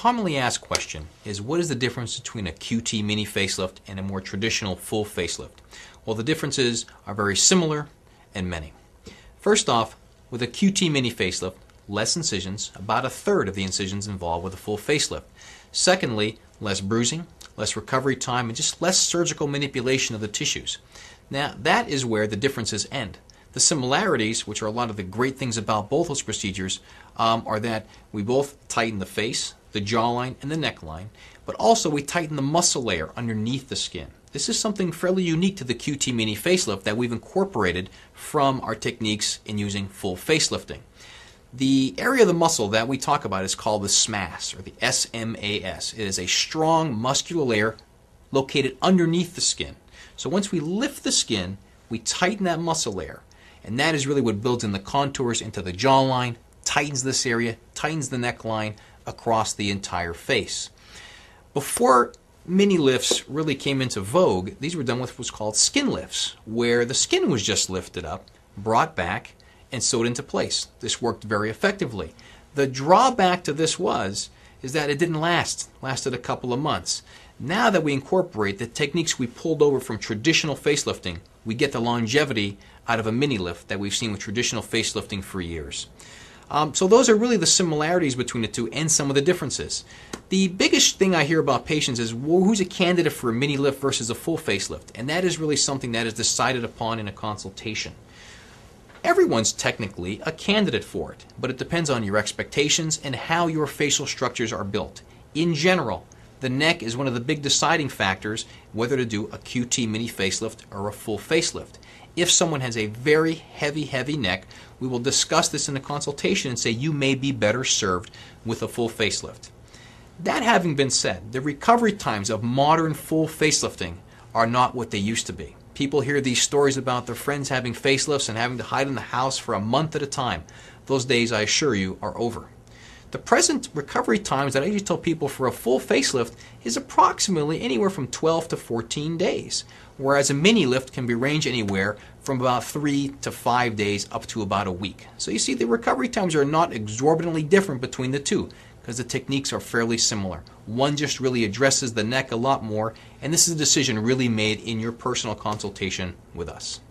commonly asked question is, what is the difference between a QT mini facelift and a more traditional full facelift? Well, the differences are very similar and many. First off, with a QT mini facelift, less incisions, about a third of the incisions involved with a full facelift. Secondly, less bruising, less recovery time, and just less surgical manipulation of the tissues. Now, that is where the differences end. The similarities, which are a lot of the great things about both those procedures, are that we both tighten the face, the jawline, and the neckline, but also we tighten the muscle layer underneath the skin. This is something fairly unique to the QT mini facelift that we've incorporated from our techniques in using full facelifting. The area of the muscle that we talk about is called the SMAS, or the SMAS. It is a strong muscular layer located underneath the skin. So once we lift the skin, we tighten that muscle layer. And that is really what builds in the contours into the jawline, tightens this area, tightens the neckline across the entire face. Before mini lifts really came into vogue, these were done with what's called skin lifts, where the skin was just lifted up, brought back, and sewed into place. This worked very effectively. The drawback to this is that it didn't lasted a couple of months. Now that we incorporate the techniques we pulled over from traditional facelifting, we get the longevity out of a mini lift that we've seen with traditional facelifting for years. So those are really the similarities between the two and some of the differences. The biggest thing I hear about patients is, well, who's a candidate for a mini lift versus a full facelift? And that is really something that is decided upon in a consultation. Everyone's technically a candidate for it, but it depends on your expectations and how your facial structures are built. In general, the neck is one of the big deciding factors whether to do a QT mini facelift or a full facelift. If someone has a very heavy neck, we will discuss this in a consultation and say you may be better served with a full facelift. That having been said, the recovery times of modern full facelifting are not what they used to be. People hear these stories about their friends having facelifts and having to hide in the house for a month at a time. Those days, I assure you, are over. The present recovery times that I usually tell people for a full facelift is approximately anywhere from 12 to 14 days, whereas a mini lift can be range anywhere from about 3 to 5 days up to about a week. So you see, the recovery times are not exorbitantly different between the two, because the techniques are fairly similar. One just really addresses the neck a lot more, and this is a decision really made in your personal consultation with us.